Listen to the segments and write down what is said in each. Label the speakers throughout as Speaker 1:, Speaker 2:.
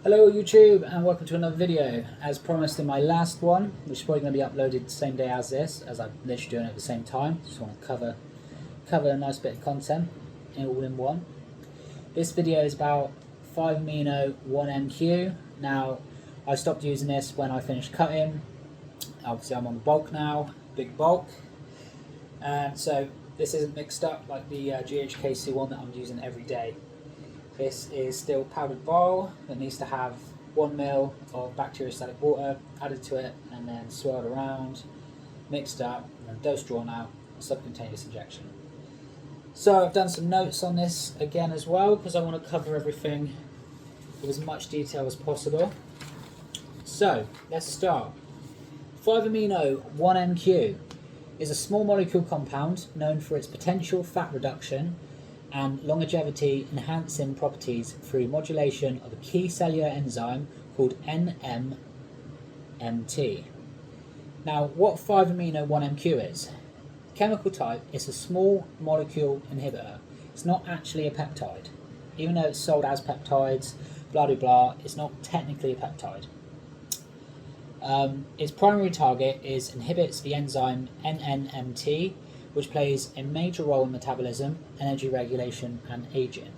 Speaker 1: Hello YouTube and welcome to another video. As promised in my last one, which is probably going to be uploaded the same day as this, as I'm literally doing it at the same time. Just want to cover a nice bit of content all in one. This video is about 5-amino 1MQ. Now I stopped using this when I finished cutting. Obviously I'm on the bulk now, big bulk. And so this isn't mixed up like the GHKC one that I'm using every day. This is still powdered bile that needs to have 1 ml of bacteriostatic water added to it and then swirled around, mixed up, and then dose drawn out, subcutaneous injection. So I've done some notes on this again as well because I want to cover everything with as much detail as possible. So let's start. 5-amino 1MQ is a small molecule compound known for its potential fat reduction and longevity enhancing properties through modulation of a key cellular enzyme called NMNT. Now, what 5-amino 1MQ is? Chemical type is a small molecule inhibitor. It's not actually a peptide. Even though it's sold as peptides, blah blah blah, it's not technically a peptide. Its primary target inhibits the enzyme NMNT, which plays a major role in metabolism, energy regulation, and aging.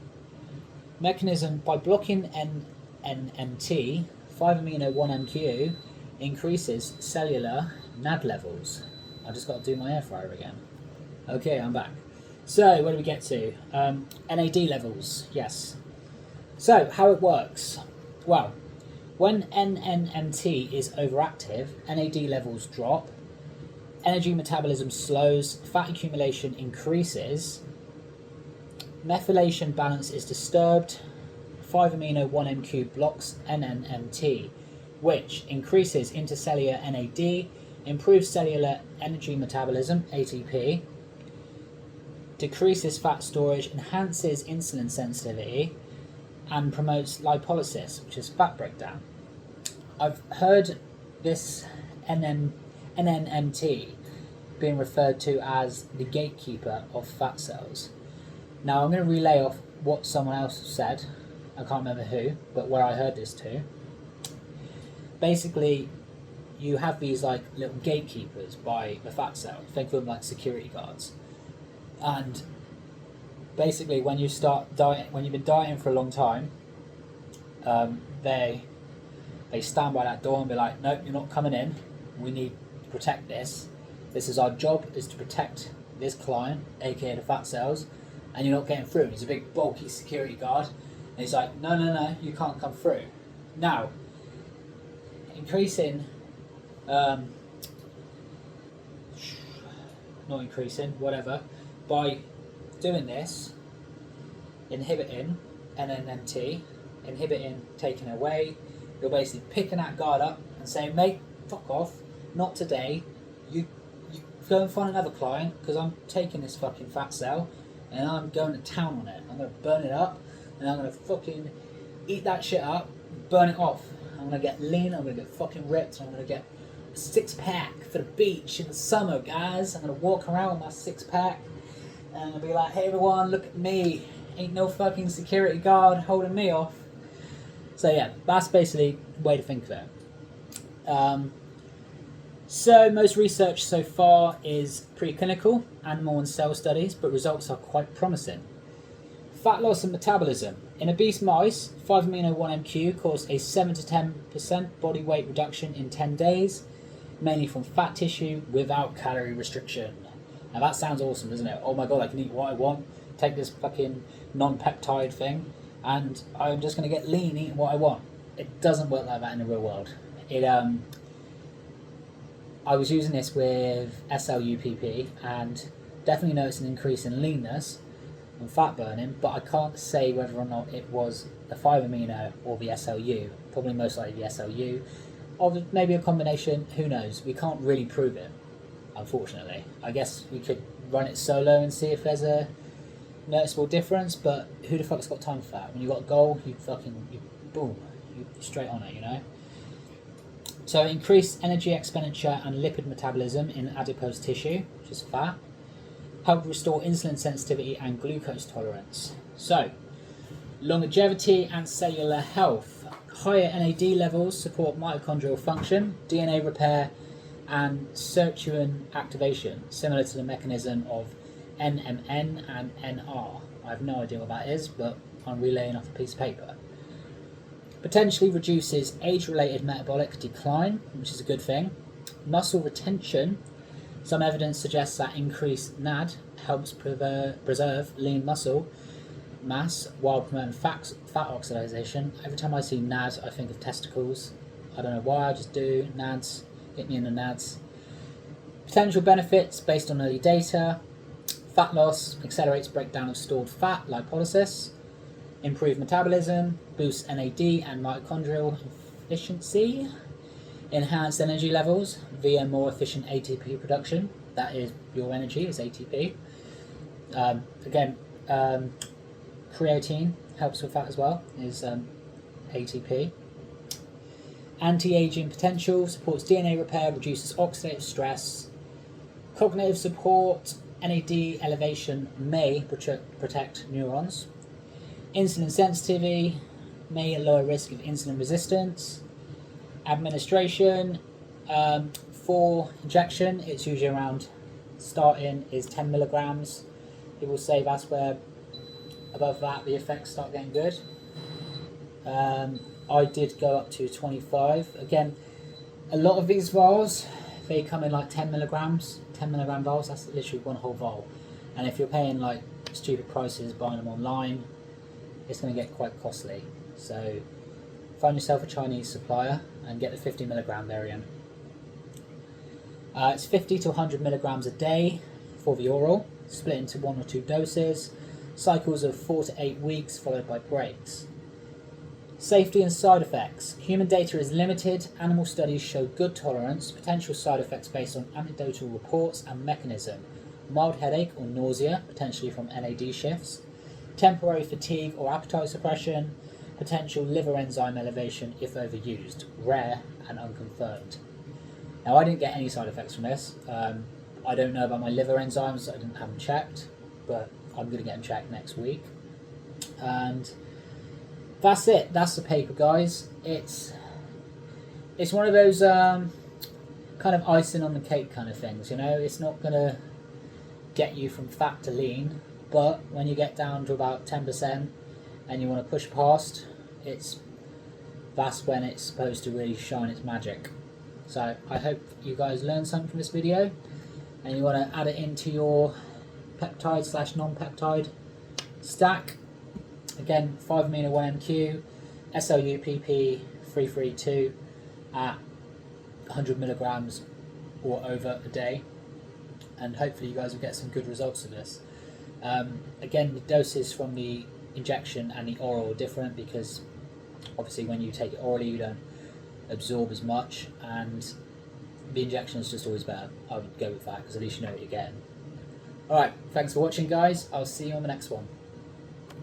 Speaker 1: Mechanism: by blocking NMNT, 5-amino 1MQ increases cellular NAD levels. I just got to do my air fryer again. Okay, I'm back. So, where do we get to? NAD levels, yes. So, how it works? Well, when NMNT is overactive, NAD levels drop, energy metabolism slows, fat accumulation increases, methylation balance is disturbed. 5-amino 1MQ blocks NMNT, which increases intercellular NAD, improves cellular energy metabolism, ATP, decreases fat storage, enhances insulin sensitivity, and promotes lipolysis, which is fat breakdown. I've heard this NMNT being referred to as the gatekeeper of fat cells. Now I'm going to relay off what someone else said, I can't remember who, but where I heard this too. Basically, you have these like little gatekeepers by the fat cell, think of them like security guards. And basically when you start dieting, when you've been dieting for a long time, they stand by that door and be like, nope, you're not coming in, we need to protect this. This is our job, is to protect this client, aka the fat cells, and you're not getting through. He's a big bulky security guard, and he's like, no, you can't come through. Now, by doing this, inhibiting NMNT, taking away, you're basically picking that guard up and saying, mate, fuck off, not today. You go and find another client because I'm taking this fucking fat cell and I'm going to town on it. I'm going to burn it up and I'm going to fucking eat that shit up, burn it off. I'm going to get lean, I'm going to get fucking ripped, and I'm going to get a 6-pack for the beach in the summer, guys. I'm going to walk around with my 6-pack and I'm going to be like, hey everyone, look at me. Ain't no fucking security guard holding me off. So yeah, that's basically the way to think of it. So most research so far is preclinical, animal and cell studies, but results are quite promising. Fat loss and metabolism. In obese mice, 5-amino 1MQ caused a 7 to 10% body weight reduction in 10 days, mainly from fat tissue without calorie restriction. Now that sounds awesome, doesn't it? Oh my god, I can eat what I want, take this fucking non-peptide thing, and I'm just going to get lean eating what I want. It doesn't work like that in the real world. I was using this with SLUPP and definitely noticed an increase in leanness and fat burning, but I can't say whether or not it was the 5-amino or the SLU. Probably most likely the SLU, or maybe a combination, who knows. We can't really prove it, unfortunately. I guess we could run it solo and see if there's a noticeable difference, but who the fuck's got time for that? When you got a goal, you boom, you're straight on it, you know? So increased energy expenditure and lipid metabolism in adipose tissue, which is fat, help restore insulin sensitivity and glucose tolerance. So Longevity and cellular health. Higher NAD levels support mitochondrial function, DNA repair, and sirtuin activation, similar to the mechanism of NMN and NR. I have no idea what that is, but I'm relaying off a piece of paper. Potentially reduces age-related metabolic decline, which is a good thing. Muscle retention. Some evidence suggests that increased NAD helps preserve lean muscle mass while promoting fat oxidation. Every time I see NAD, I think of testicles. I don't know why, I just do. NADs, hit me in the NADs. Potential benefits based on early data. Fat loss accelerates breakdown of stored fat, lipolysis. Improved metabolism, boosts NAD and mitochondrial efficiency. Enhanced energy levels via more efficient ATP production. That is your energy, is ATP. Creatine helps with that as well, is ATP. Anti-aging potential, supports DNA repair, reduces oxidative stress. Cognitive support, NAD elevation may protect neurons. Insulin sensitivity, may lower risk of insulin resistance. Administration, for injection, it's usually around, starting is 10 milligrams. People say that's where, above that, the effects start getting good. I did go up to 25. Again, a lot of these vials, they come in like 10 milligrams, 10 milligram vials, that's literally one whole vial. And if you're paying like stupid prices buying them online, it's going to get quite costly. So find yourself a Chinese supplier and get the 50 milligram variant. It's 50 to 100 milligrams a day for the oral, split into 1 or 2 doses, cycles of 4 to 8 weeks followed by breaks. Safety and side effects. Human data is limited. Animal studies show good tolerance. Potential side effects based on anecdotal reports and mechanism. Mild headache or nausea, potentially from NAD shifts. Temporary fatigue or appetite suppression. Potential liver enzyme elevation if overused. Rare and unconfirmed. Now, I didn't get any side effects from this. I don't know about my liver enzymes. I didn't have them checked, but I'm going to get them checked next week. And that's it. That's the paper, guys. It's one of those kind of icing on the cake kind of things, you know. It's not going to get you from fat to lean, but when you get down to about 10% and you want to push past, that's when it's supposed to really shine its magic. So I hope you guys learned something from this video, and you want to add it into your peptide / non-peptide stack. Again, 5-amino 1MQ, SLUPP 332 at 100 milligrams or over a day, and hopefully you guys will get some good results of this. Again, the doses from the injection and the oral are different because obviously when you take it orally you don't absorb as much, and the injection is just always better. I would go with that because at least you know what you're getting. Alright, thanks for watching, guys. I'll see you on the next one.